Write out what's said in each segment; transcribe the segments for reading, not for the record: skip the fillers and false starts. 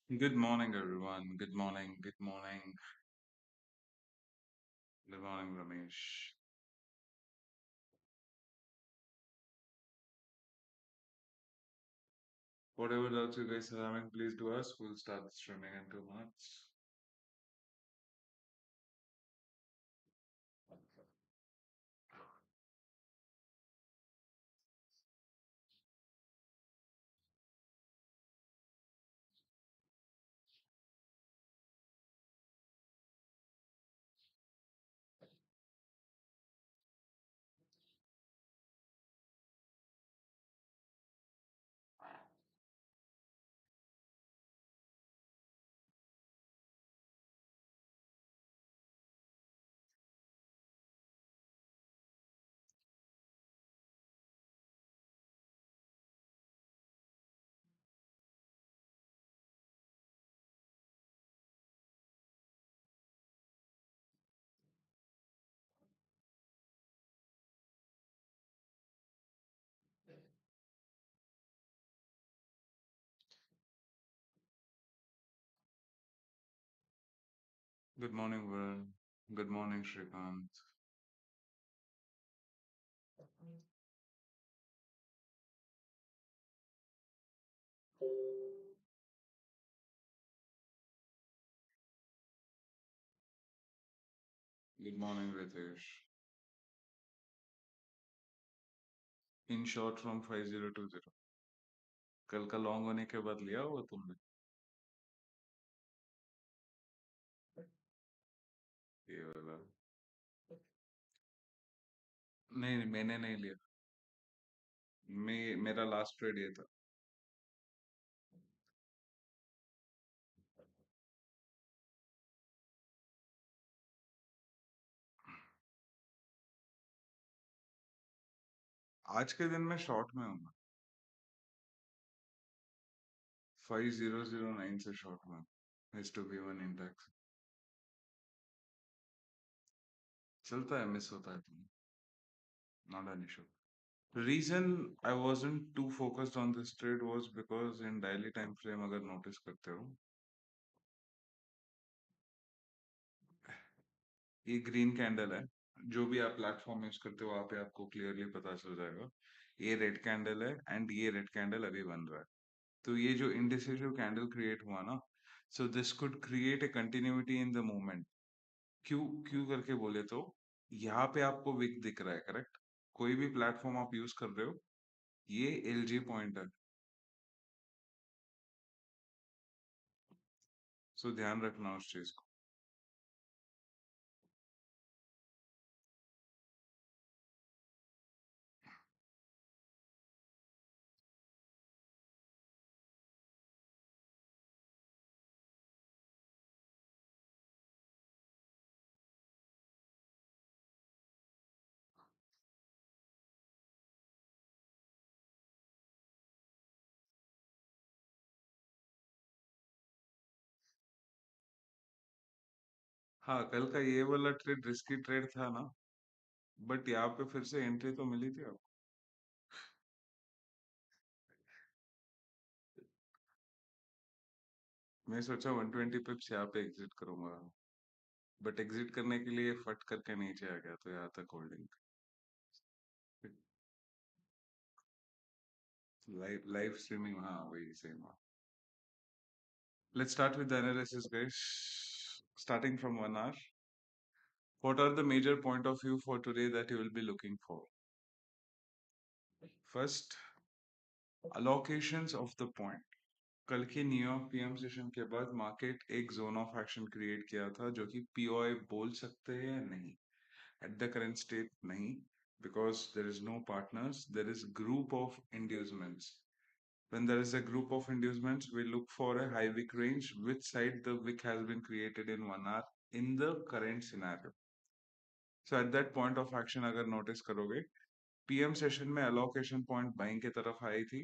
Good morning, everyone. Good morning. Good morning. Good morning, Ramesh. Whatever doubts you guys are having, please do us. We'll start streaming in 2 minutes. Good morning, Varun. Good morning, Shrikant. Good morning, Ritesh. In short, from 5020. कल का long होने के बाद लिया हुआ तुमने ये वाला? नहीं नहीं, मैंने नहीं लिया। मेरा लास्ट ट्रेड ये था। आज के दिन में शॉर्ट में हूँ। 5009 से शॉर्ट में S two B one index. चलता है, मिस होता है तुम्हें। Not an issue. Reason I wasn't too focused on this trade was because in daily time frame अगर notice करते हो, ये ग्रीन कैंडल है। जो भी आप प्लेटफॉर्म यूज करते हो वहां पे आपको क्लियरली पता चल जाएगा। ये रेड कैंडल है एंड ये रेड कैंडल अभी बन रहा है। तो ये जो इंडिसिसिव कैंडल क्रिएट हुआ ना, so this could create a continuity in the movement. क्यों क्यों करके बोले तो यहाँ पे आपको विक दिख रहा है, करेक्ट? कोई भी प्लेटफॉर्म आप यूज कर रहे हो, ये एलजी पॉइंट है। सो ध्यान रखना उस चीज को। हाँ, कल का ये वाला ट्रेड रिस्की ट्रेड था ना, बट यहाँ पे फिर से एंट्री तो मिली थी आपको। मैं सोचा 120 पिप्स यहाँ पे एग्जिट करूंगा, बट एग्जिट करने के लिए फट करके नीचे आ गया, तो यहाँ तक होल्डिंग। लाइव लाइव स्ट्रीमिंग, हाँ वही same. Let's start with the analysis, guys. Starting from 1 hour, what are the major point of view for today that you will be looking for? First, allocations of the point. कल के New York PM session के बाद market एक zone of action create किया था, जो कि POI बोल सकते हैं या नहीं। एट द करेंट स्टेट नहीं, because there is no partners, there is group of inducements. When there is a group of inducements, we look for a high wick range, which side the wick has been created in 1 hour in the current scenario. So at that point of action अगर notice करोगे, PM session में allocation point buying की तरफ आई थी,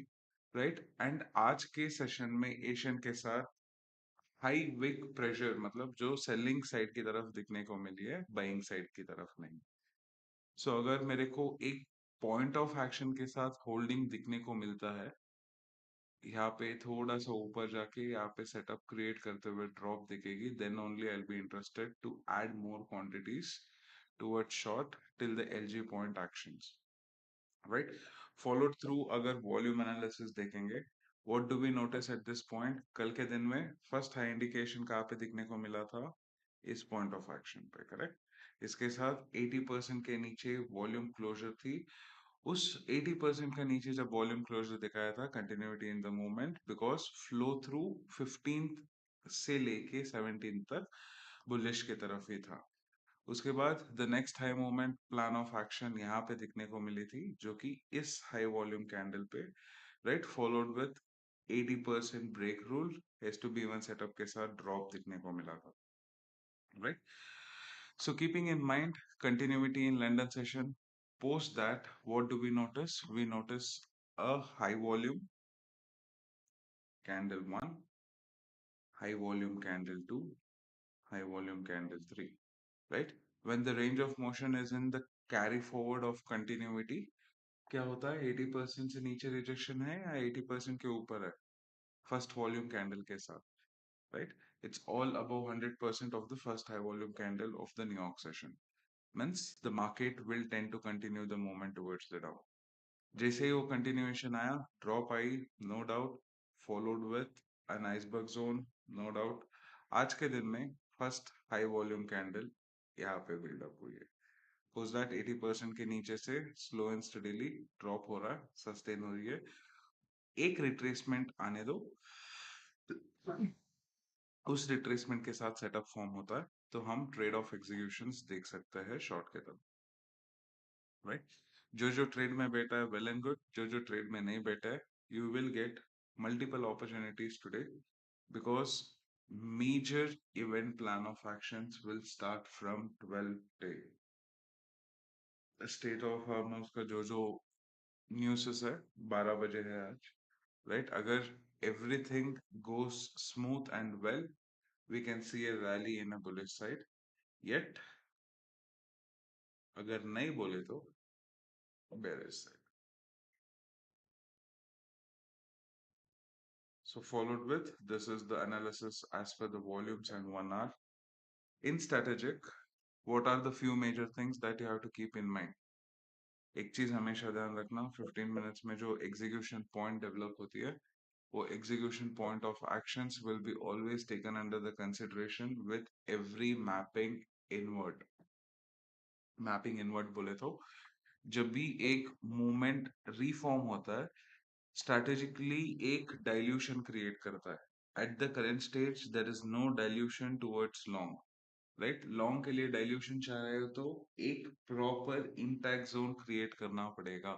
right? And आज के session में Asian के साथ हाई विक प्रेशर, मतलब जो सेलिंग साइड की तरफ दिखने को मिली है, बाइंग साइड की तरफ नहीं। सो अगर मेरे को एक पॉइंट ऑफ एक्शन के साथ होल्डिंग दिखने को मिलता है, यहाँ पे थोड़ा सा ऊपर जाके यहाँ पे सेटअप क्रिएट करते हुए ड्रॉप दिखेगी, then only I be interested to add more quantities towards short till the LG point actions, right? Followed through अगर वॉल्यूम एनालिसिस देखेंगे, what do we notice at this point? कल के दिन में first high indication कहाँ पे दिखने को मिला था? इस पॉइंट ऑफ एक्शन पे, करेक्ट? इसके साथ 80% के नीचे वॉल्यूम क्लोजर थी। उस 80% का नीचे जब वॉल्यूम क्लोजर दिखाया था, continuity in the movement, because flow through 15th से लेके 17th तक बुलिश की तरफ ही था। उसके बाद the next high movement plan of action यहाँ पे दिखने को मिली थी, जो कि इस हाई वॉल्यूम कैंडल पे, right, followed with 80% break rule, S two B one setup के साथ ड्रॉप दिखने को मिला था, right? So keeping in mind continuity in London session, post that, what do we notice? We notice a high volume candle 1, high volume candle 2, high volume candle 3, right? When the range of motion is in the carry forward of continuity, क्या होता है? 80% से नीचे rejection है या 80% के ऊपर है फर्स्ट वॉल्यूम कैंडल के साथ, right? It's all above 100% of the first high volume candle of the New York session. Means the market will tend to continue the movement towards the down. जैसे ही वो continuation आया, drop आई, no doubt, followed with an iceberg zone, no doubt. आज के दिन में first high volume candle यहाँ पे बिल्डअप हुई है, पोस्ट दैट 80% के नीचे से स्लो एंड स्टडीली ड्रॉप हो रहा है, सस्टेन हो रही है। एक रिट्रेसमेंट आने दो, उस रिट्रेसमेंट के साथ सेटअप फॉर्म होता है, तो हम ट्रेड ऑफ एग्जीक्यूशंस देख सकते हैं शॉर्ट के तरफ, राइट? जो ट्रेड में बैठा है, वेल एंड गुड। जो ट्रेड में नहीं बैठा है, you will get multiple opportunities today, because major event plan of actions will start from 12 day. State of hormones का जो न्यूज़ है, 12 बजे है आज, राइट? अगर everything गोes smooth and well, we can see a rally in a bullish side. Yet अगर नहीं बोले तो bearish side. So followed with, this is the analysis as per the volumes and 1 hour. In strategic, what are the few major things that you have to keep in mind? एक चीज हमेशा ध्यान रखना, 15 minutes में जो execution point develop होती है, वो execution point of actions will be always taken under the consideration with every mapping invert बोले तो जब भी एक मूवमेंट रिफॉर्म होता है, स्ट्रैटेजिकली एक डाइल्यूशन क्रिएट करता है। At the current stage there is no dilution towards long, right? Long के लिए डाइल्यूशन चाह रहे हो तो एक प्रॉपर इंटैक्ट जोन क्रिएट करना पड़ेगा।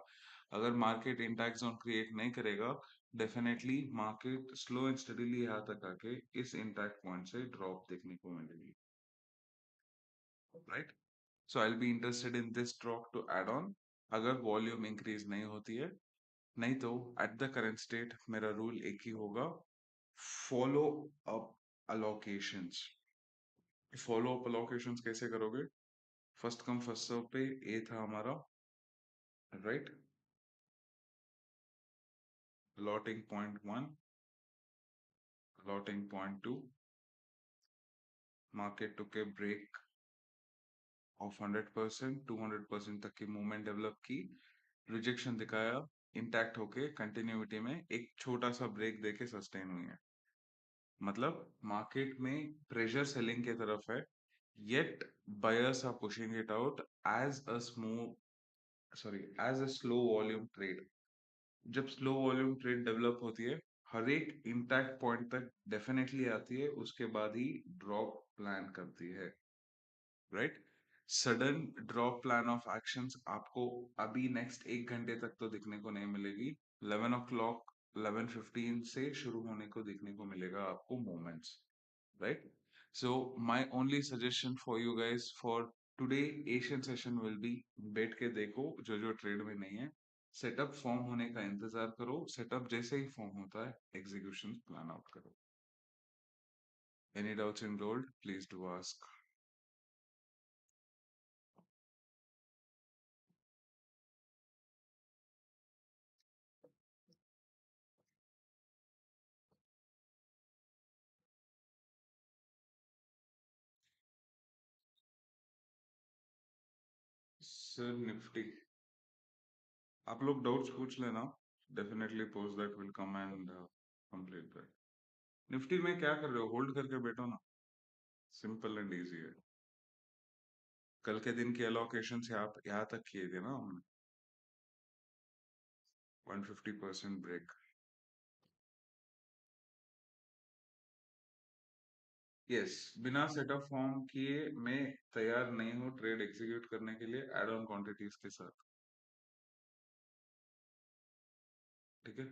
अगर मार्केट इंटैक्ट जोन क्रिएट नहीं करेगा, definitely market slow and steadily यहाँ तक आके इस इंटैक्ट पॉइंट से ड्रॉप देखने को मिलेगी, right? So I will be interested in this drop to add on, अगर वॉल्यूम इंक्रीज नहीं होती है। नहीं तो एट द करेंट स्टेट मेरा रूल एक ही होगा, follow up allocations. Follow up allocations कैसे करोगे? फर्स्ट कम फर्स्ट सर्व पे ए था हमारा, राइट? लॉटिंग पॉइंट 1, लॉटिंग point 2, market took a break of 100%, 200% तक की मूवमेंट डेवलप की, रिजेक्शन दिखाया, इंटैक्ट होके कंटिन्यूटी में एक छोटा सा ब्रेक देके सस्टेन हुई है। मतलब मार्केट में प्रेशर सेलिंग की तरफ है, yet buyers are pushing it out as a slow volume trade. जब स्लो वॉल्यूम ट्रेड डेवलप होती है, हर एक इंटैक्ट पॉइंट तक डेफिनेटली आती है, उसके बाद ही ड्रॉप प्लान करती है, right? Sudden drop plan of actions आपको अभी नेक्स्ट 1 घंटे तक तो दिखने को नहीं मिलेगी। 11 o'clock 11:15 से शुरू होने को दिखने को मिलेगा आपको movements, right? So my only suggestion for you guys for today Asian session will be, बैठ के देखो जो ट्रेड में नहीं है, सेटअप फॉर्म होने का इंतजार करो, सेटअप जैसे ही फॉर्म होता है एग्जीक्यूशन प्लान आउट करो। Any doubts in gold, please do ask. Sir Nifty, आप लोग डाउट्स पूछ लेना, definitely post that will come and complete that. Nifty में क्या कर रहे हो, होल्ड करके बैठो ना, सिंपल एंड इजी है। कल के दिन की एलोकेशन से आप यहाँ तक किए थे ना हमने, 150% ब्रेक। यस, बिना सेटअप फॉर्म किए मैं तैयार नहीं हूँ ट्रेड एग्जीक्यूट करने के लिए एड ऑन क्वांटिटीज के साथ, ठीक है।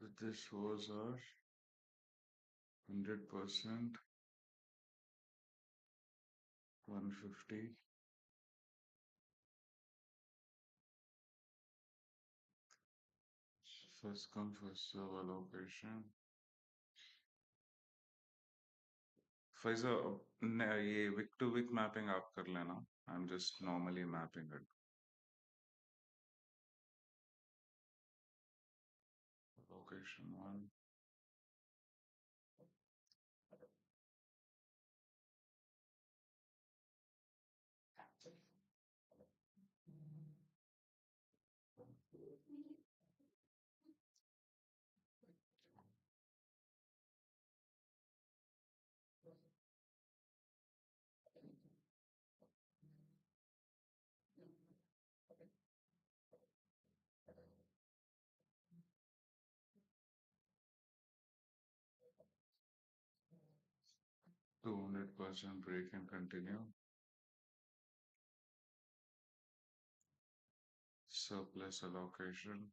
So this was our 100%, 150, first come first serve allocation। Faiza ये विक टू विक मैपिंग आप कर लेना, I am just normally mapping it. Location 1, 200% break and continue, surplus allocation,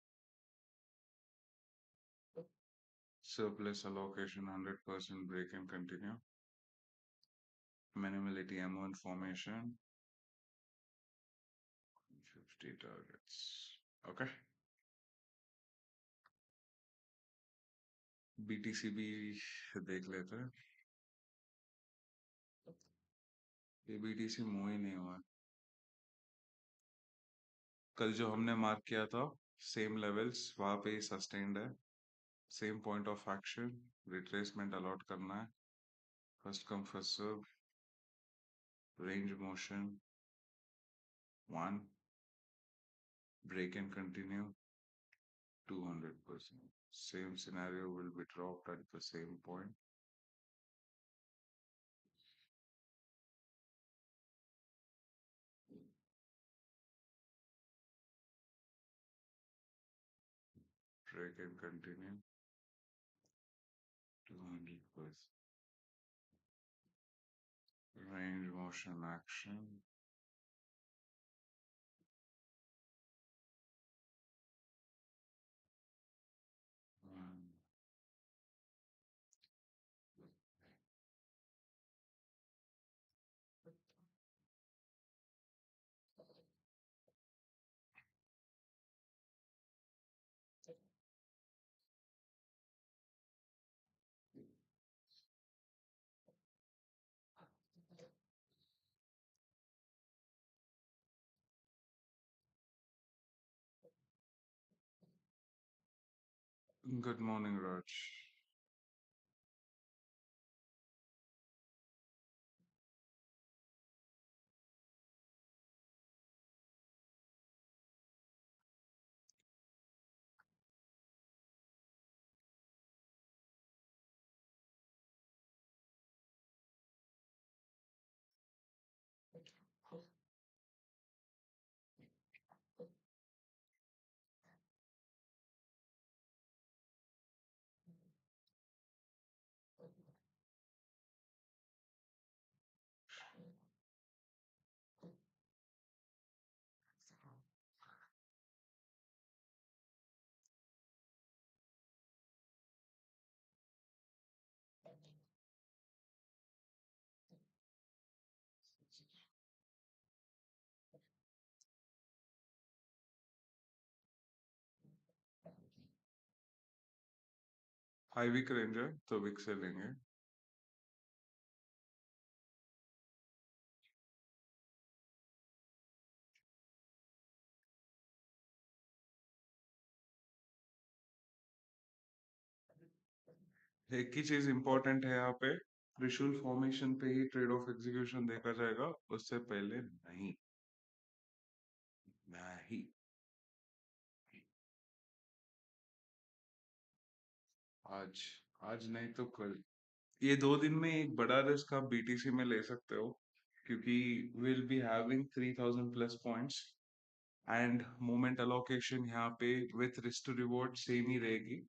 surplus allocation 100% break and continue, minimality M1 formation, 50 targets, okay। BTC भी देख लेते हैं, ये BTC move ही नहीं हुआ। कल जो हमने मार्क किया था सेम लेवल्स वहां पे सस्टेन्ड है, same point of action, retracement allot करना है, first come first serve, range motion 1, break and continue 200%, same scenario will be dropped at the same point, break and continue 200%, range motion action 1, good morning Raj। High wick range है तो Wick से लेंगे। एक ही चीज important है यहाँ पे, त्रिशूल फॉर्मेशन पे ही ट्रेड ऑफ एग्जीक्यूशन देखा जाएगा, उससे पहले नहीं। नहीं। आज, आज नहीं तो कल। ये 2 दिन में एक बड़ा रिस्क आप बीटीसी में ले सकते हो, क्योंकि will be having 3000 plus points and moment allocation यहाँ पे with risk to reward same ही रहेगी,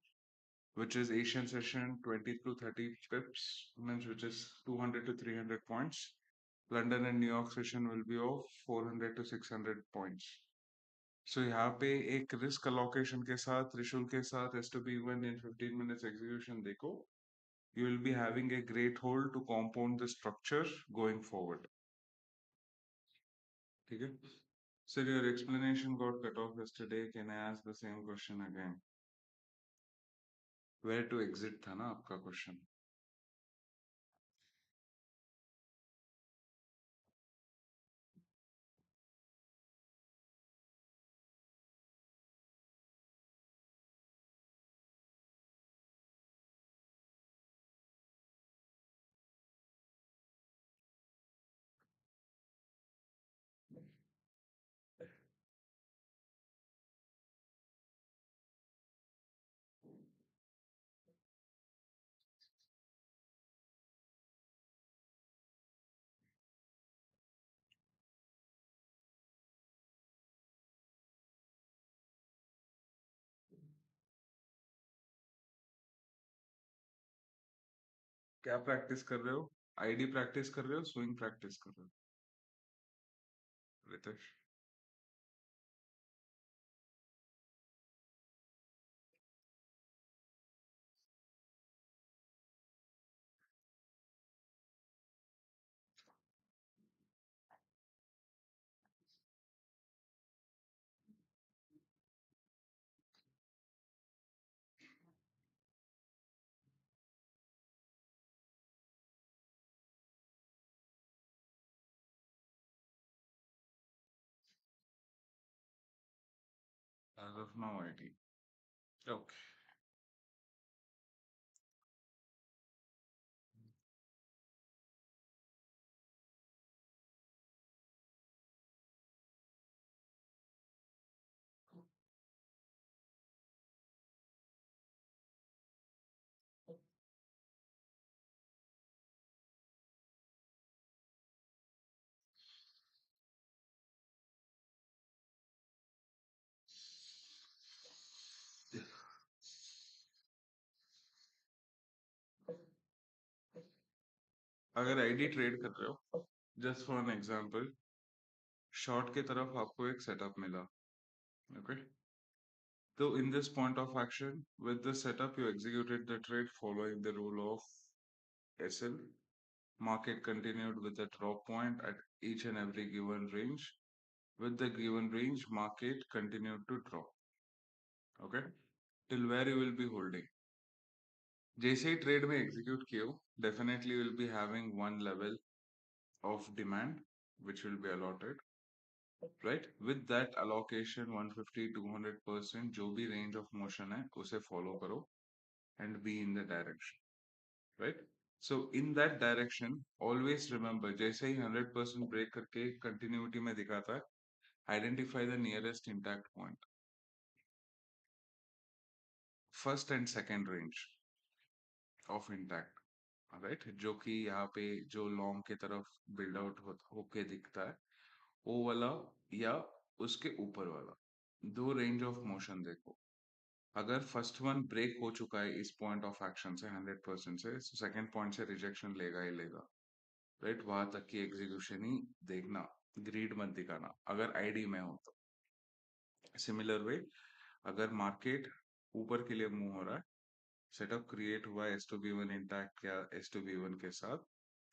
which is Asian session 20 to 30 pips, means which is 200 to 300 points. London and New York session will be of 400 to 600 points. So यहाँ पे एक risk allocation के साथ, त्रिशूल के साथ S to B1 in 15 minutes execution देखो, you will be having a great hold to compound the structure going forward. ठीक है? Sir, your explanation got cut off yesterday. Can I ask the same question again? Where to exit था ना आपका question? क्या practice कर रहे हो? ID practice कर रहे हो, स्विंग प्रैक्टिस कर रहे हो Ritesh? As of now ID. Okay. अगर आईडी ट्रेड कर रहे हो, just for an example, short की तरफ आपको एक सेटअप मिला, ओके? तो in this point of action with the setup you executed the trade following the rule of SL. Market continued with a drop point at each and every given range. With the given range, market continued to drop. Okay? Till where you will be holding. जैसे ही trade में execute किए हो, definitely will be having one level of demand which will be allotted, right? With that allocation 150 200% जो भी range of motion है उसे follow करो and be in the direction, right? So in that direction always remember, जैसे ही 100% break करके continuity में दिखाता है, identify the nearest intact point, first and second range of intact, right? जो कि यहाँ पे जो लॉन्ग की तरफ बिल्ड आउट होके दिखता है, वो वाला या उसके ऊपर वाला, दो रेंज ऑफ मोशन देखो। अगर फर्स्ट वन ब्रेक हो चुका है इस पॉइंट ऑफ एक्शन से 100% से, सेकंड पॉइंट से रिजेक्शन लेगा ही लेगा, राइट? वहां तक की एग्जीक्यूशन ही देखना, ग्रीड मत दिखाना अगर आईडी में हो तो। सिमिलर वे, अगर मार्केट ऊपर के लिए मूव हो रहा है, सेटअप क्रिएट हुआ है S two B one intact या एस टू बी वन के साथ,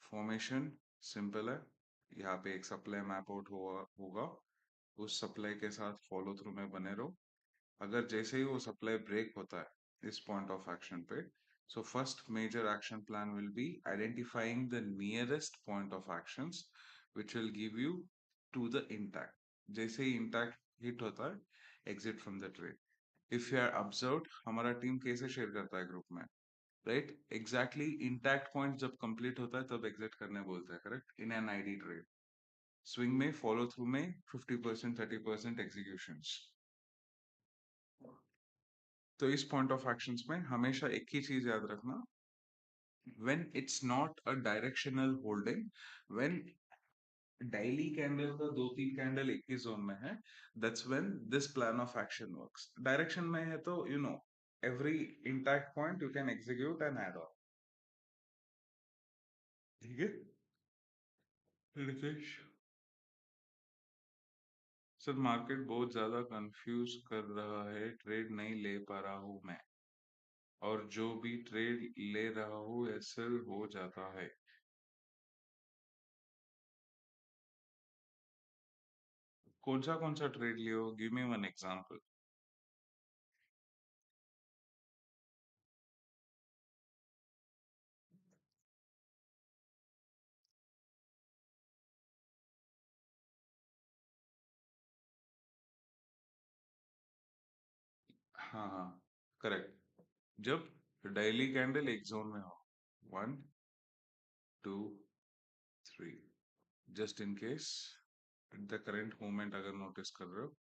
फॉर्मेशन सिंपल है, यहाँ पे एक सप्लाई मैप आउट होगा, उस सप्लाई के साथ फॉलो थ्रू में बने रहो। अगर जैसे ही वो सप्लाई ब्रेक होता है इस पॉइंट ऑफ एक्शन पे, So first major action plan will be identifying the nearest point of actions which will give you to the intact. जैसे ही intact hit होता है, exit from the trade. If you are observed, हमारा team कैसे share करता है group में, right? Exactly intact point जब complete होता है तब एग्जिट करने बोलता है, correct? In an ID trade swing में फॉलो थ्रू में 50% 30% एग्जीक्यूशंस. तो इस पॉइंट ऑफ एक्शंस में हमेशा एक ही चीज याद रखना, when it's not a directional holding, when daily candle का दो तीन कैंडल एक ही जोन में है, that's when this plan of action works. Direction में है तो you know every intact point you can execute and add on. ठीक है नितेश? सर मार्केट बहुत ज्यादा कंफ्यूज कर रहा है, ट्रेड नहीं ले पा रहा हूँ मैं, और जो भी ट्रेड ले रहा हूँ एसएल हो जाता है. कौन सा ट्रेड लियो? Give me one example. हाँ हाँ, करेक्ट. जब डेली कैंडल एक जोन में हो, 1 2 3, just in case the current moment अगर नोटिस कर रहे हो,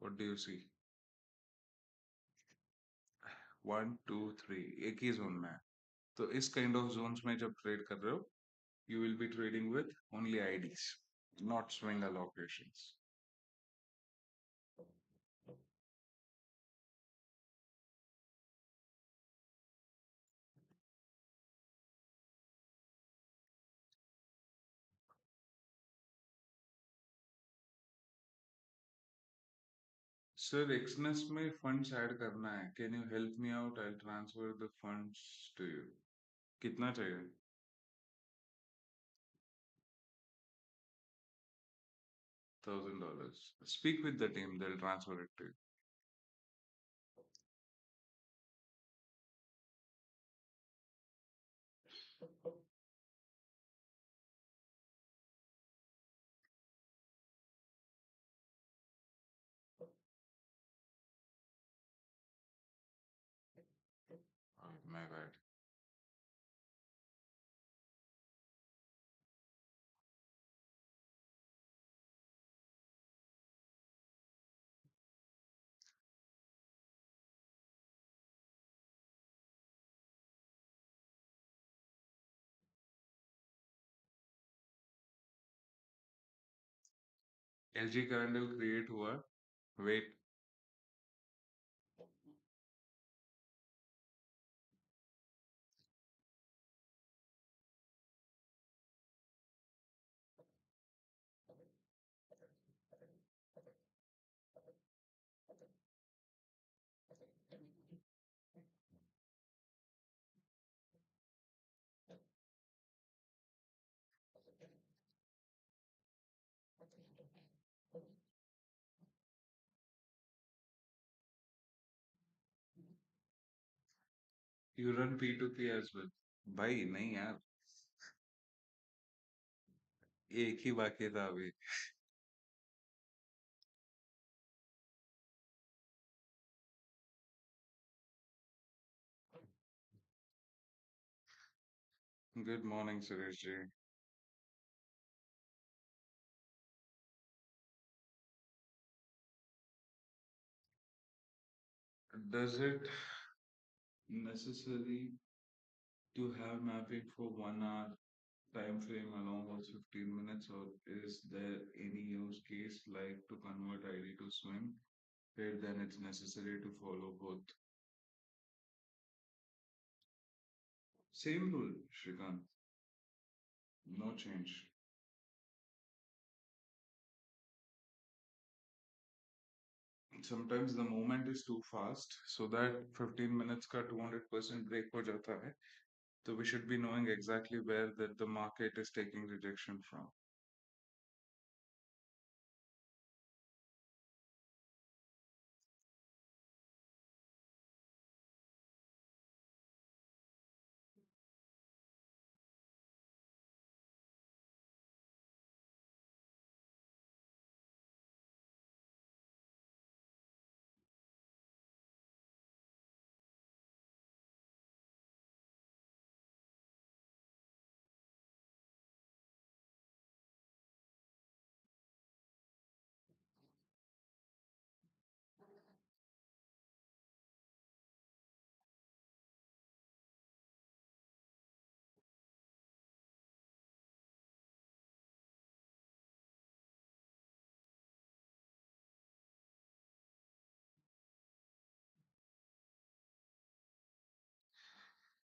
व्हाट डू यू सी? 1 2 3 एक ही जोन में है. तो इस काइंड ऑफ जोन्स में जब ट्रेड कर रहे हो, you will be trading with only IDs, not swing allocations. Sir Exness में फंड्स ऐड करना है, can you help me out? I transfer the funds to you. कितना चाहिए? $1,000. Speak with the team, they'll transfer it to you. My bad. LG candle create हुआ, wait. You run P2P as well? भाई नहीं यार, एक ही बाकी था अभी. Good morning Suresh ji. Does it necessary to have mapping for 1 hour time frame along with 15 minutes, or is there any use case like to convert ID to swing trade, then it's necessary to follow both? Same rule, Shrikant. No change. Sometimes the movement is too fast, so that 15 minutes का 200% break हो जाता है. So we should be knowing exactly where that the market is taking rejection from.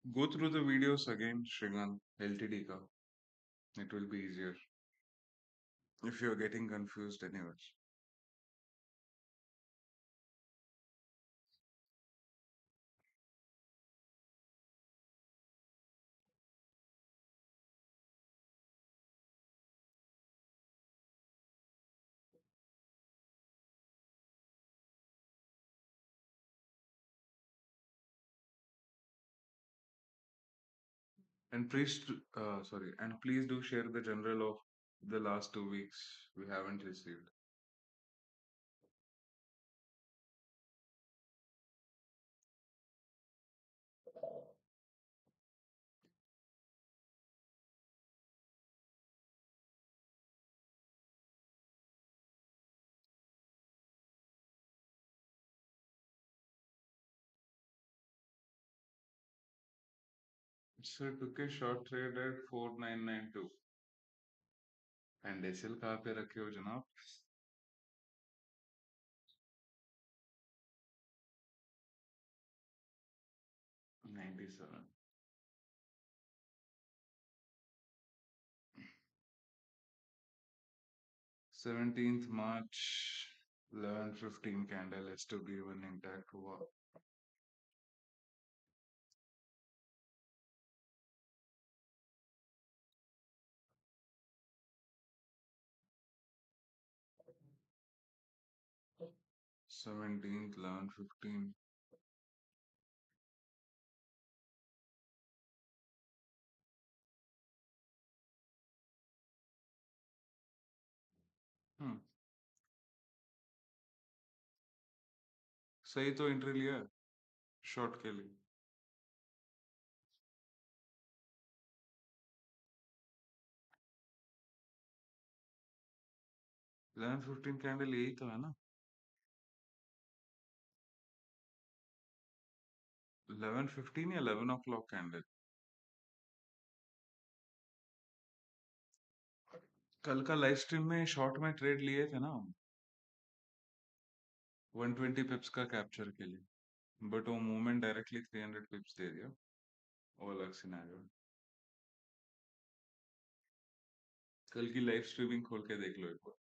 Go through the videos again, Shrigan, LTD ka. It will be easier if you're getting confused anyways. And please do share the general of the last 2 weeks we haven't received. So took a short trade at 4992 and SL कहाँ पे रखे हो जनाब? 97. 17th March 11:15 candle has to be one intact हुआ. 17th 11:15. हम्म सही तो entry लिया है शॉर्ट के लिए. 11:15 कैंडल यही तो है ना? 11:15 या 11 o'clock कैंडल? कल का लाइव स्ट्रीम में शॉर्ट में ट्रेड लिए थे ना हम 120 पिप्स का कैप्चर के लिए, बट वो मूवमेंट डायरेक्टली 300 पिप्स दे दिया. वो अलग सिनेरियो. कल की लाइव स्ट्रीमिंग खोल के देख लो एक बार.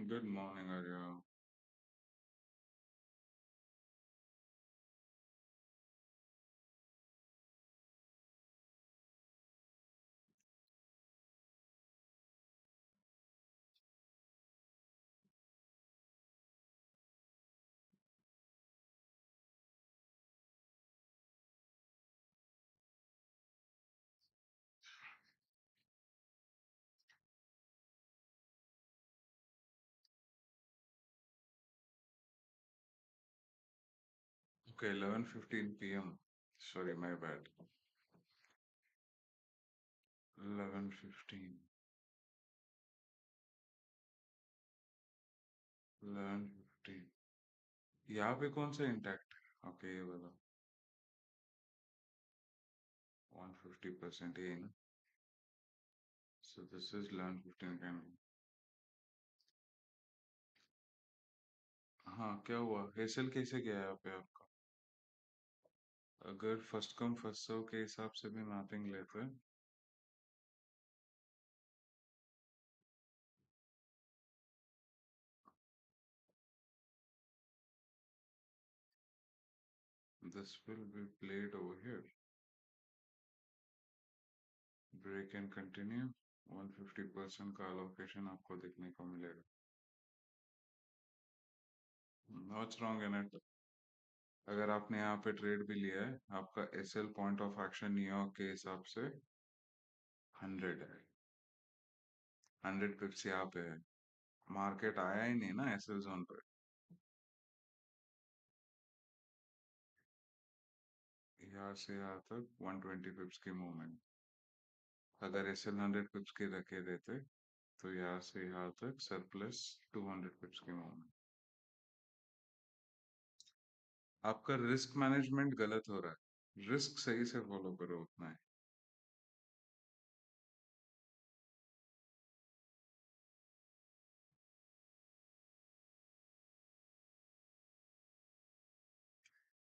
Good morning Arya. Okay, 11:15 p.m. Sorry, my bad. 11:15. 11:15. यहाँ पे कौन सा इंटैक्ट? ओके, ये वाला 150% ये ना. So this is 11:15 candle. हाँ, क्या हुआ? हेसल कैसे गया यहाँ पे आपका? अगर फर्स्ट कम फर्स्ट सर्व के हिसाब से भी मैपिंग लेते हैं, this will be played over here. Break and continue. 150% का allocation आपको देखने को मिलेगा. What's wrong in it? अगर आपने यहाँ पे ट्रेड भी लिया है, आपका SL point of action New York के हिसाब से 100 है. 100 पिप्स यहाँ पे है. मार्केट आया ही नहीं ना एसएल जोन पे. यहाँ से यहाँ तक 120 पिप्स की मूवमेंट। अगर एसएल 100 पिप्स के रखे देते तो यहाँ से यहाँ तक सरप्लस 200 पिप्स की मूवमेंट। आपका रिस्क मैनेजमेंट गलत हो रहा है, रिस्क सही से फॉलो करो उतना है।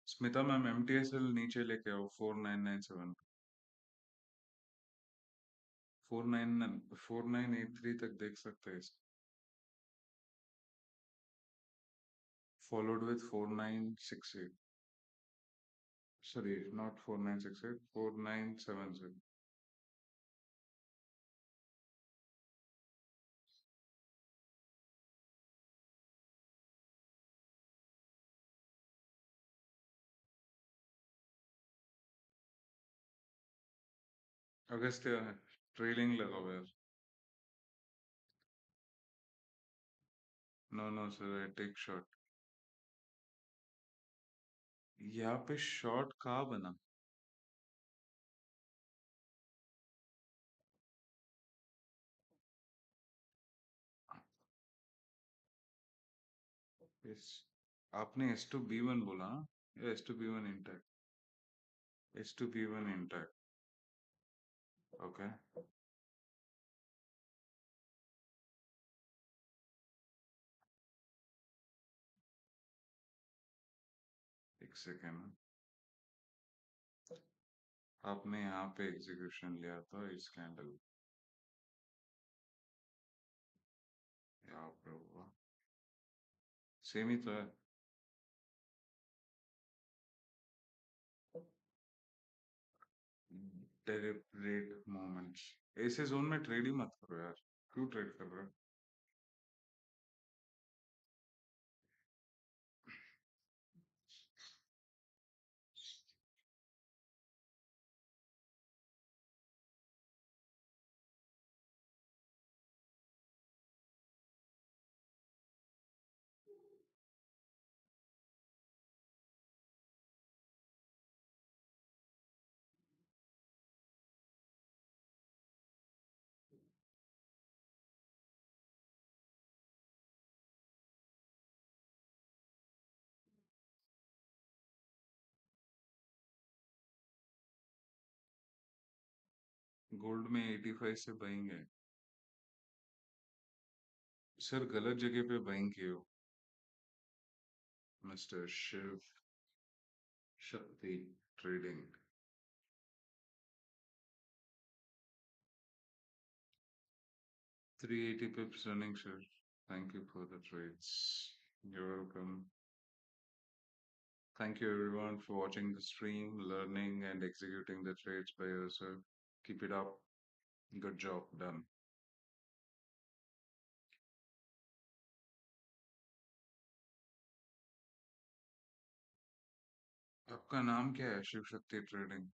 स्मिता मैम एमटीएसएल नीचे लेके आओ 4997, 4983 तक देख सकते हैं। Followed with 4968, sorry not 4968, 4970। अगस्त ट्रेलिंग लगाओ यार। No no sir, I take shot. यहाँ पे शॉट कहाँ बना? इस आपने एस टू बी वन बोला हाँ? या S two B one intact? S two B one intact. Okay, एक सेकेंड। आपने यहाँ पे एग्जीक्यूशन लिया था इस कैंडल, यहाँ पे होगा, सेम ही तो है। डेलिब्रेट मोमेंट्स, ऐसे जोन में ट्रेड ही मत करो यार, क्यों ट्रेड कर रहे हो? गोल्ड में 85 से बाइंग है। सर गलत जगह पे बाइंग किए हो mister Shiv Shakti trading. 380 pips running, sir. Thank you for the trades. You're welcome. Thank you everyone for watching the stream, learning and executing the trades by yourself. Keep it up. Good job done. आपका नाम क्या है? Shiv Shakti trading.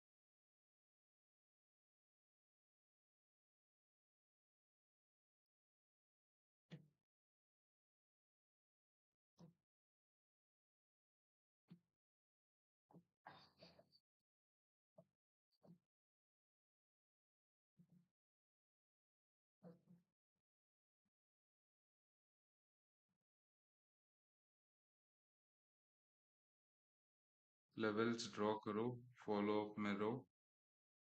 Levels draw करो, follow up में रहो,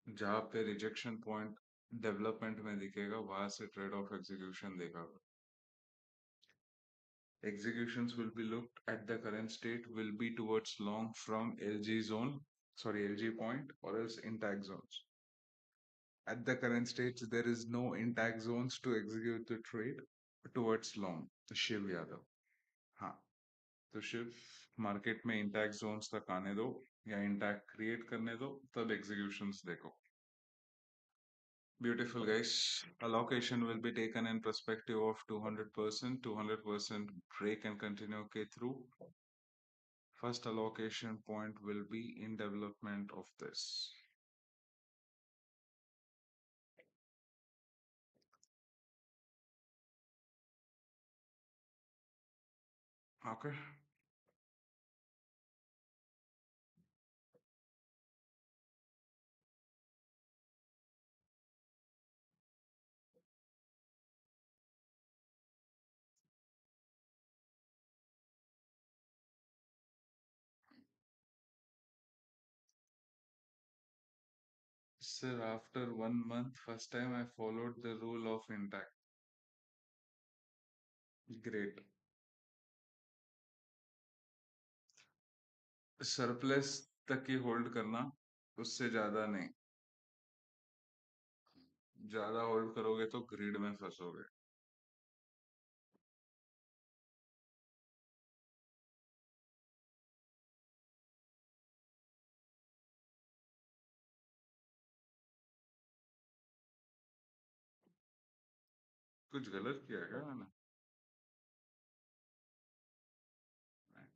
जहाँ पे rejection point development में दिखेगा वहां से ट्रेड ऑफ एग्जीक्यूशन देखा। Executions will be looked at the current state will be towards long from LG zone, sorry, LG point or else intact zones. At the current stage, there is no intact zones to execute the trade towards long. तो शिव यादव, हाँ, तो Shiv market में intact Jones तक आने दो या intact create करने दो, तब एग्जीक्यूशंस देखो। Beautiful guys. Allocation will be taken in perspective of 200%, 200% break and continue K through. First allocation point will be in development of this. Okay. Sir, after 1 month, first time I followed the rule of intact. Great. Surplus तक ही hold करना, उससे ज्यादा नहीं. ज्यादा hold करोगे तो grid में फंसोगे. कुछ गलत किया क्या मैंने? नहीं,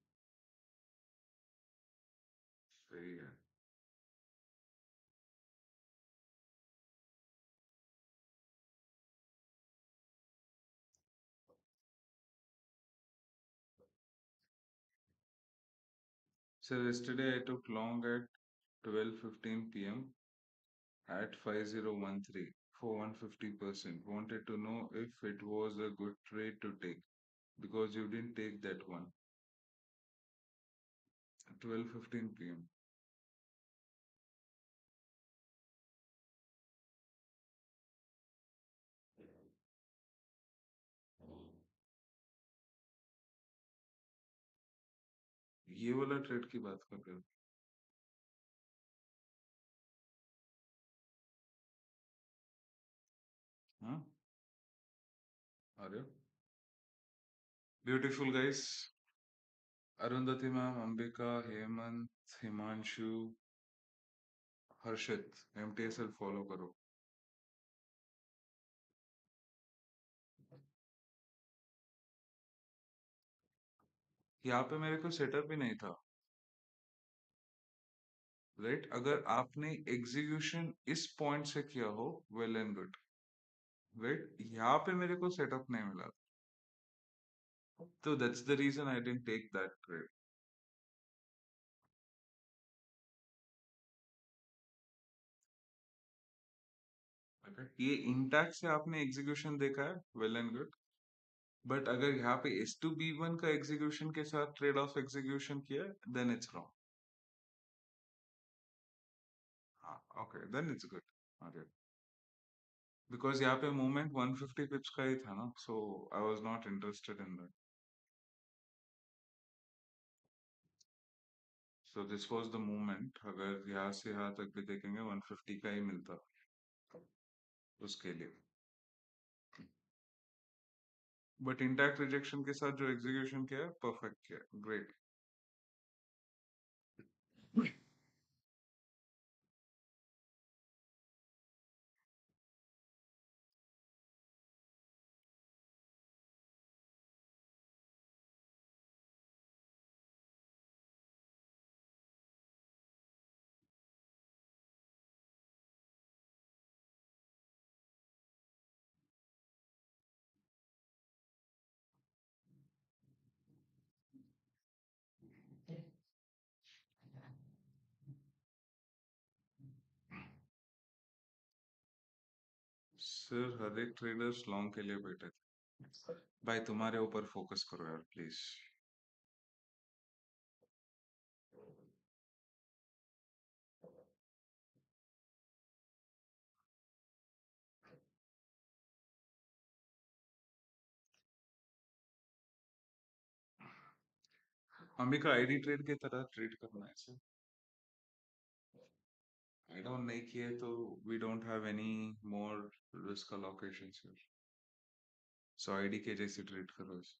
सही है. So yesterday I took long at 12:15 p.m. at 5013 for 150%. Wanted to know if it was a good trade to take because you didn't take that one. 12:15 p.m. ये वाला ट्रेड की बात कर रहे हो? हाँ, अरे beautiful guys. Arundhati ma'am, Ambika, Hemant, Himanshu, Harshit, MTSL follow करो. यहाँ पे मेरे को सेटअप भी नहीं था. राइट, अगर आपने एग्जीक्यूशन इस पॉइंट से किया हो, वेल एंड गुड. राइट, यहाँ पे मेरे को सेटअप नहीं मिला, तो that's the reason I didn't take that trade. ये इंटैक्ट से आपने एग्जीक्यूशन देखा है, वेल एंड गुड. बट अगर यहाँ पे S2B1 का एग्जीक्यूशन के साथ ट्रेड ऑफ एग्जीक्यूशन किया है, देन इट्स रॉन्ग. हाँ, okay, then it's good. Okay, because यहाँ पे मूवमेंट 150 पिप्स का ही था ना, so I was not interested in that. So this was the movement. अगर यहाँ से यहाँ तक भी देखेंगे 150 का ही मिलता उसके लिए. बट इंटैक्ट रिजेक्शन के साथ जो एग्जीक्यूशन किया है, परफेक्ट किया, ग्रेट. सर, हर एक ट्रेडर्स लॉन्ग के लिए बैठे थे. भाई, तुम्हारे ऊपर फोकस करो यार, प्लीज. हमें का आईडी ट्रेड की तरह ट्रेड करना है सर. आई डोंट नहीं किए तो we don't have any more risk allocation sir. So ID के जैसे ट्रेड करो इसे.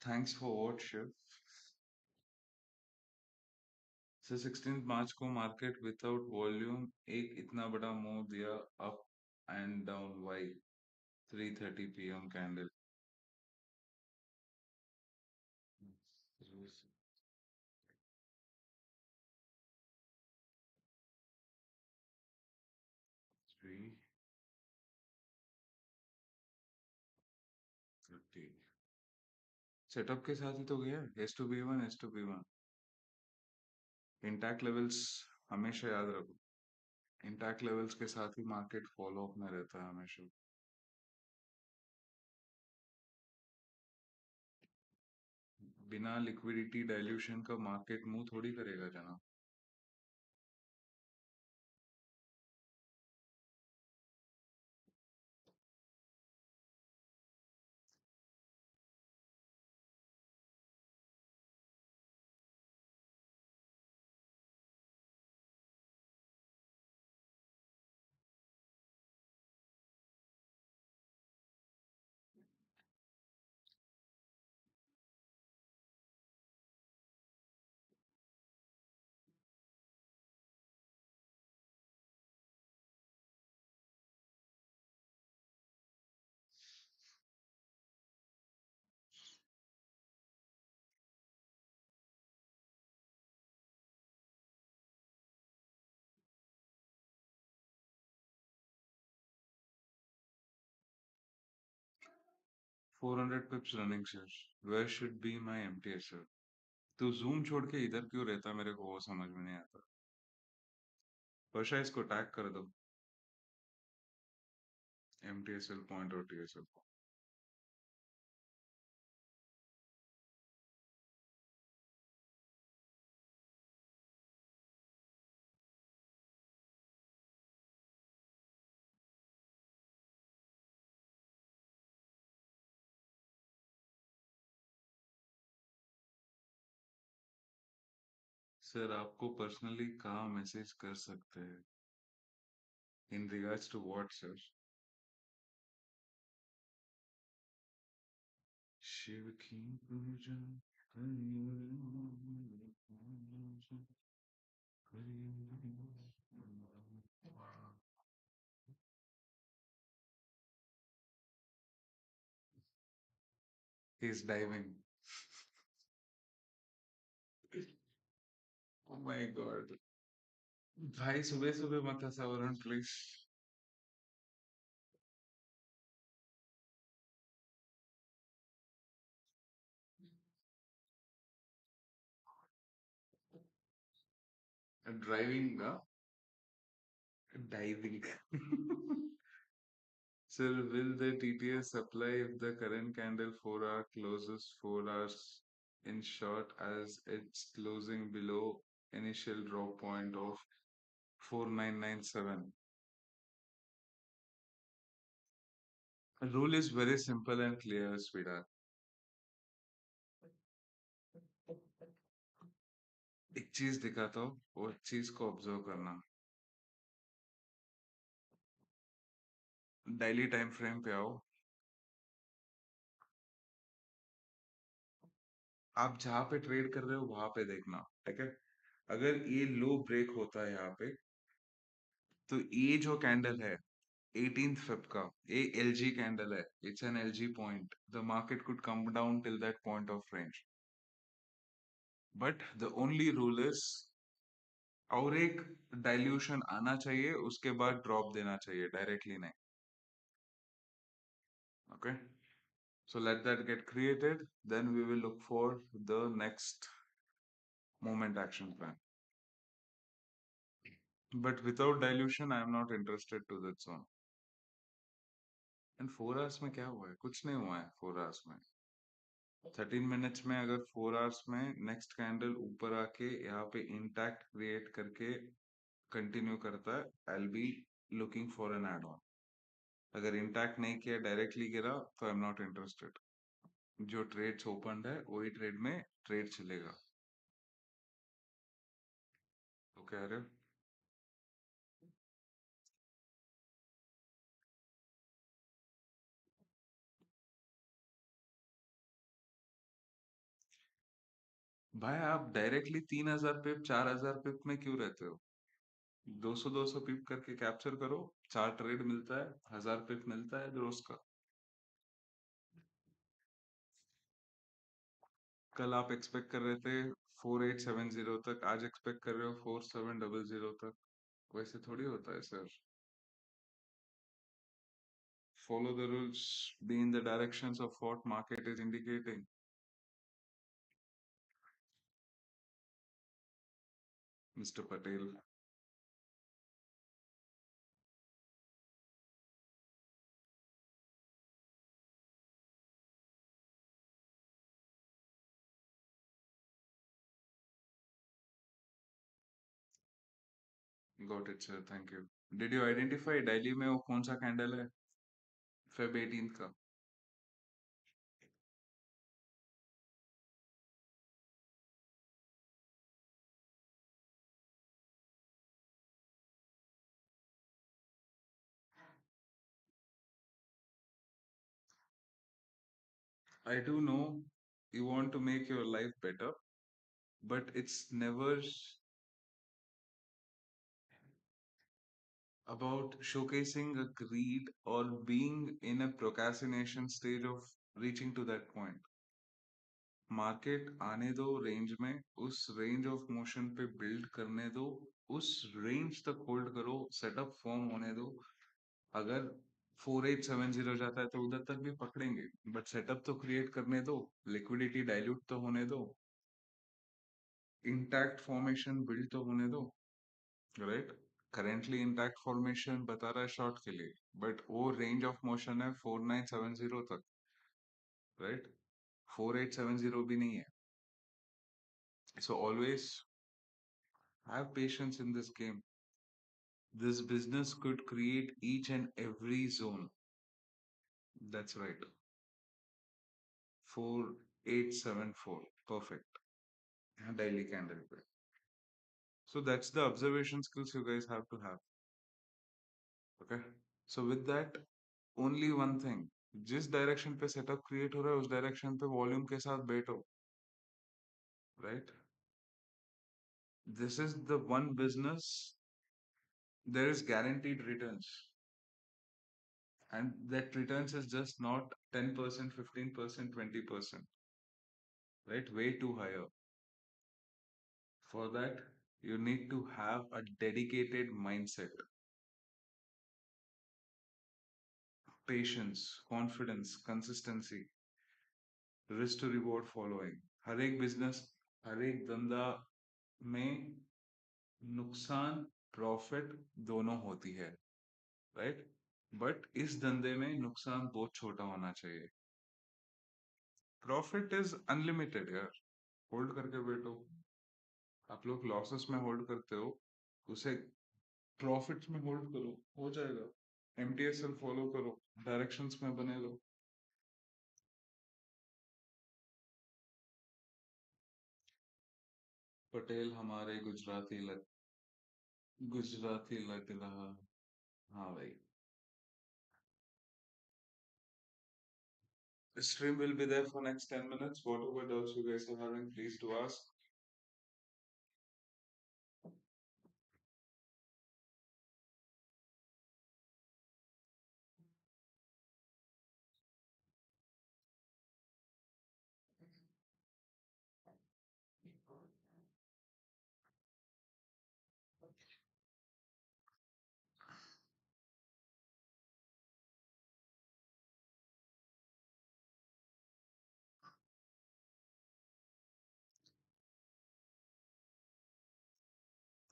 थैंक्स फॉर वॉट शिव. से 16 मार्च को मार्केट विदाउट वॉल्यूम एक इतना बड़ा मूव दिया up and down why 3:30 PM candle. 3:30 setup के साथ ही तो गया S2B1 S2B1 इंटैक्ट लेवल्स हमेशा याद रखो। इंटैक्ट लेवल्स के साथ ही मार्केट फॉलो अप में रहता है हमेशा। बिना लिक्विडिटी डाइल्यूशन का मार्केट मूव थोड़ी करेगा जनाब। Four hundred pips running share where should be my MTS sir. तो जूम छोड़ के इधर क्यों रहता मेरे को वो समझ में नहीं आता। वर्षा इसको टैग कर दो MTSL पॉइंट और TSL। सर आपको पर्सनली कहाँ मैसेज कर सकते हैं in regards to what sir. Shiv की पूजा He's diving. Oh my god. भाई सुबह सुबह मत ऐसा वरुण प्लीज। ड्राइविंग का diving. Sir, will the TTS apply if the current candle 4 hour closes 4 hours in short as it's closing below initial drop point of 4997? The rule is very simple and clear, sweetheart. एक चीज दिखाता हूँ वो चीज को observe करना। Daily time frame पे आओ। आप जहाँ पे ट्रेड कर रहे हो वहां पे देखना, ठीक है। अगर ये लो ब्रेक होता है यहाँ पे तो ये जो कैंडल है 18th Feb का ये LG कैंडल है। It's an LG point. The market could come down till that point of range but the only rule is और एक डाइल्यूशन आना चाहिए उसके बाद ड्रॉप देना चाहिए डायरेक्टली नहीं। Okay so let that get created then we will look for the next moment action plan but without dilution I am not interested to that zone। And 4 hours में क्या हुआ है? कुछ नहीं हुआ है 4 hours में। 13 minutes में अगर 4 hours में नेक्स्ट कैंडल ऊपर आके यहाँ पे इंटैक्ट क्रिएट करके कंटिन्यू करता है I be looking for an add on. अगर इंटैक्ट नहीं किया डायरेक्टली गिरा तो आई एम नॉट इंटरेस्टेड। जो ट्रेड्स ओपन है वही ट्रेड में ट्रेड चलेगा। तो कह रहे हो भाई आप डायरेक्टली 3,000 पिप 4,000 पिप में क्यों रहते हो? 200 पिप करके कैप्चर करो, 4 ट्रेड मिलता है, 1,000 पिप मिलता है रोज का। कल आप एक्सपेक्ट कर रहे थे 4,870 तक, आज एक्सपेक्ट कर रहे हो 4,700 तक। वैसे थोड़ी होता है sir. Follow the rules, be in the directions of what market is indicating. Mr. Patel. Got it, sir. Thank you. Did you identify Delhi में वो कौन सा कैंडल है? Feb 18th का? I do know you want to make your life better, but it's never about showcasing a greed or being in a procrastination stage of reaching to that point. Market आने दो range में, उस range of motion पे build करने दो, उस range तक hold करो, सेटअप फॉर्म होने दो। अगर 4,870 जाता है तो उधर तक भी पकड़ेंगे, बट सेटअप तो क्रिएट करने दो, लिक्विडिटी डाइल्यूट तो होने दो, इंटैक्ट फॉर्मेशन बिल्ड तो होने दो। राइट? करेंटली इंटैक्ट फॉर्मेशन बता रहा है शॉर्ट के लिए, बट वो रेंज ऑफ मोशन है 4,970 तक। राइट? 4,870 भी नहीं है। So always have patience in this game. This business could create each and every zone. That's right. 4,874. Perfect. Daily candle पे. So that's the observation skills you guys have to have. Okay. So with that, only one thing. जिस direction पे setup create हो रहा है उस direction पे volume के साथ बैठो. Right? This is the one business. There is guaranteed returns. And that returns is just not 10%, 15%, 20%. Right? Way too higher. For that, you need to have a dedicated mindset, patience, confidence, consistency, risk to reward following. हर एक business, हर एक धंधा में नुकसान profit दोनों होती है, right? But इस धंधे में नुकसान बहुत छोटा होना चाहिए. प्रॉफिट इज अनलिमिटेड यार. होल्ड करके बैठो. आप लोग लॉसेस में होल्ड करते हो, उसे प्रॉफिट्स में होल्ड करो, हो जाएगा. एमटीएसएल फॉलो करो, डायरेक्शंस में बने लो. पटेल हमारे गुजराती लग रहा. हाँ भाई. Stream will be there for next 10 minutes. Whatever doubts you guys are having, please to ask.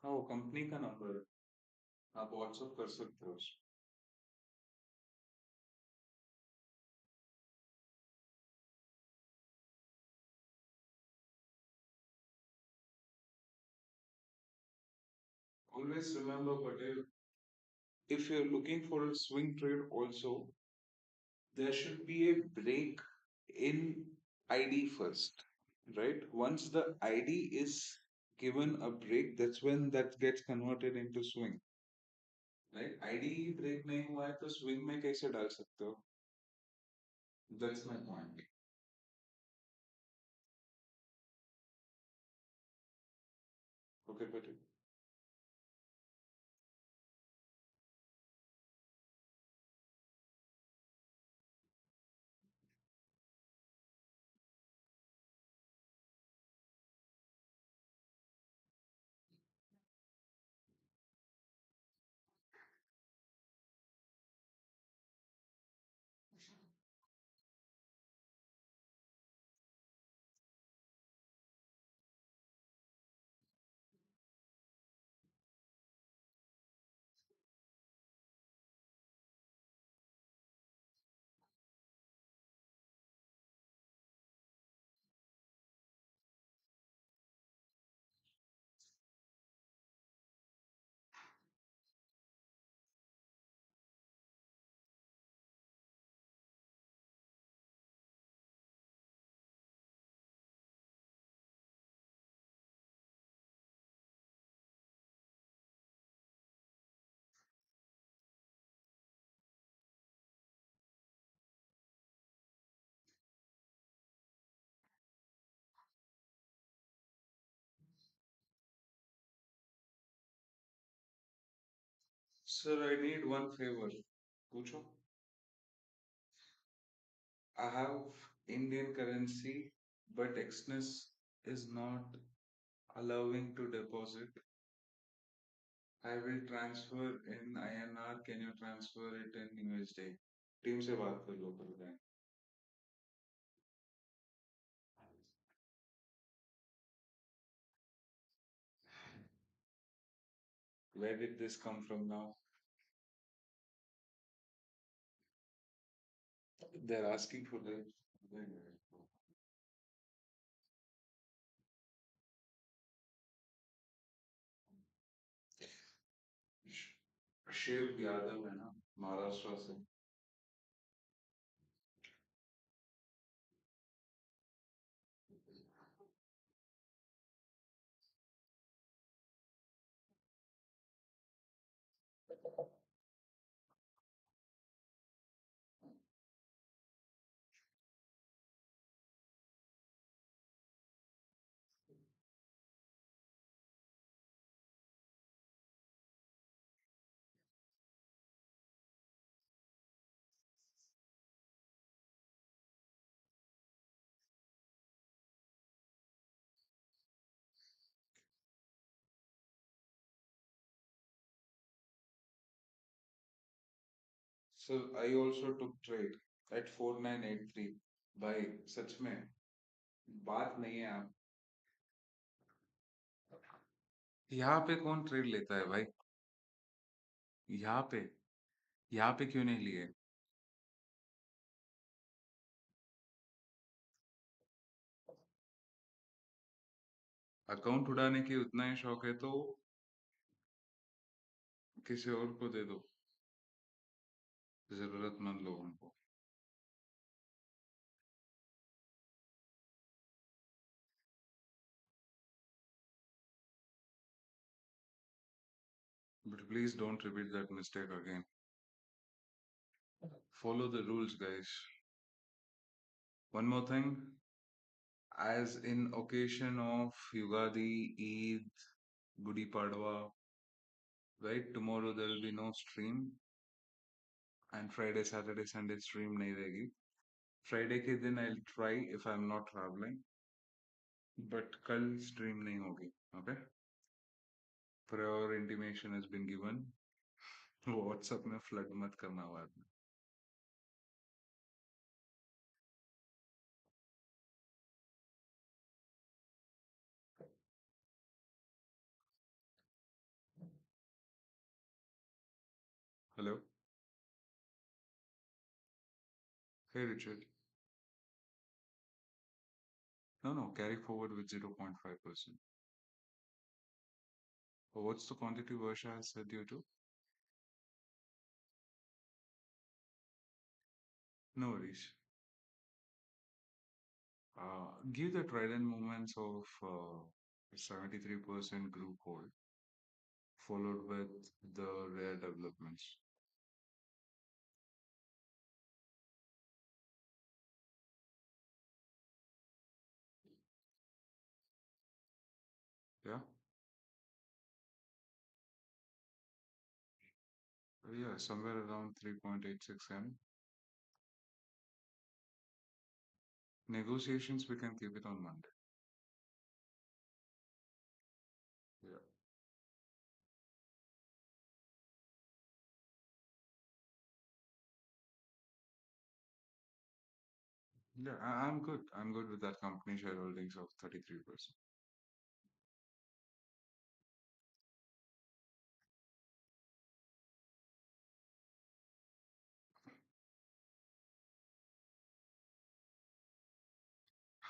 हाँ वो कंपनी का नंबर है, आप व्हाट्सअप कर सकते हो. Always remember, Patel, if you're looking for a swing trade also, there should be a break in ID first, right? Once the ID is given a break, that's when that gets converted into swing. Right? ID break नहीं हुआ है तो swing में कैसे डाल सकते हो? That's my point. Okay, but sir, I need one favor. पूछो. I have Indian currency, but Exness is not allowing to deposit. I will transfer in INR. Can you transfer it in USD? Team से बात कर लो कर दें. Where did this come from now? They're asking for the Shiv Yadav है ना महाराष्ट्र से. So I also took trade at 4983. भाई सच में बात नहीं है आप. यहाँ पे कौन ट्रेड लेता है भाई? यहाँ पे यहाँ पे क्यों नहीं लिए? अकाउंट उड़ाने की उतना ही शौक है तो किसी और को दे दो, जरूरतमंद लोगों को. But please don't repeat that mistake again. Follow the rules, guys. One more thing, as in occasion of Yugadi, Eid, Gudi Padwa, right? Tomorrow there will be no stream, and Friday, Saturday, Sunday stream nahi रहेगी. Friday के दिन I'll try if I'm not traveling, but कल stream नहीं होगी. Okay? Prior intimation has been given. WhatsApp में flood मत करना बाद में. Hello? Hey Richard. No, no, carry forward with 0.5%. What's the quantity Varsha has said you to? No worries. Give the trident movements of 73% group hold, followed with the rare developments. Yeah? Yeah, somewhere around 3.86 M. Negotiations, we can keep it on Monday. Yeah. Yeah, I'm good. I'm good with that company shareholdings of 33%.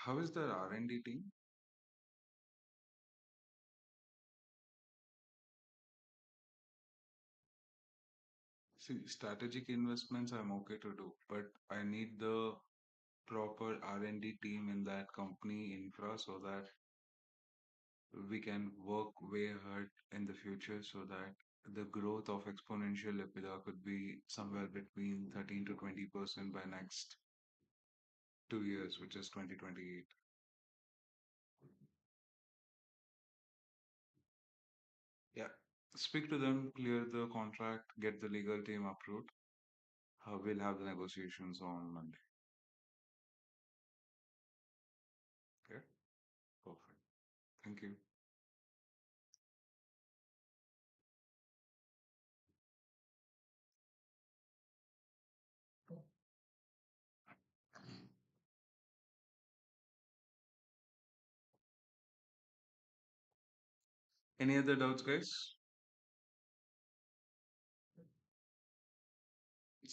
How is their R&D team? See, strategic investments I'm okay to do, but I need the proper R&D team in that company infra so that we can work way ahead in the future so that the growth of exponential EBITDA could be somewhere between 13 to 20% by next 2 years, which is 2028. Yeah. Speak to them, clear the contract, get the legal team approved. We'll have the negotiations on Monday. Okay. Perfect. Thank you. Any other doubts, guys?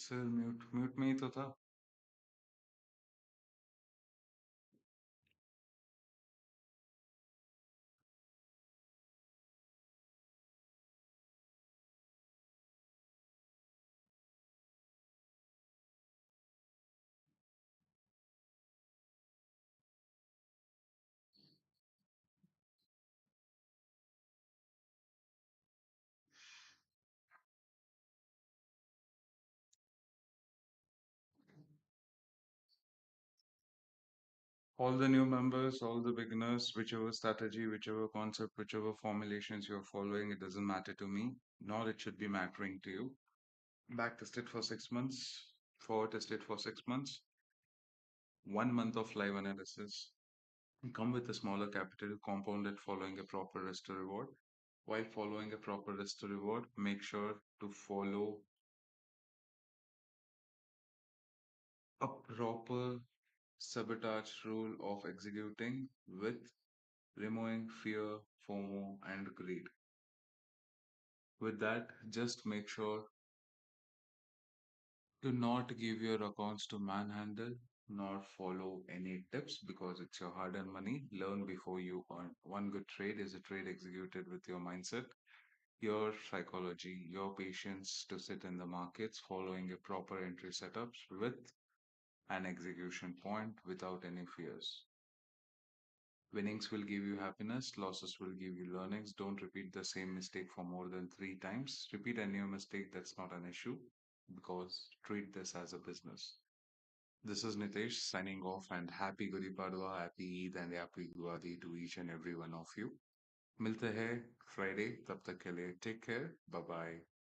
Sir mute mute में ही तो था. All the new members, all the beginners, whichever strategy, whichever concept, whichever formulations you're following, it doesn't matter to me, nor it should be mattering to you. Back tested for 6 months, forward tested for 6 months, 1 month of live analysis. Come with a smaller capital, compounded following a proper risk to reward. While following a proper risk to reward, make sure to follow a proper sabotage rule of executing with removing fear, FOMO, and greed. With that, just make sure to not give your accounts to manhandle nor follow any tips because it's your hard earned money. Learn before you earn. One good trade is a trade executed with your mindset, your psychology, your patience to sit in the markets, following a proper entry setups with an execution point without any fears. Winnings will give you happiness, losses will give you learnings. Don't repeat the same mistake for more than 3 times. Repeat a new mistake, that's not an issue because treat this as a business. This is Nitesh signing off and happy Gudi Padwa, happy Eid and happy Diwali to each and every one of you. मिलते हैं Friday, तब तक के लिए take care, bye bye.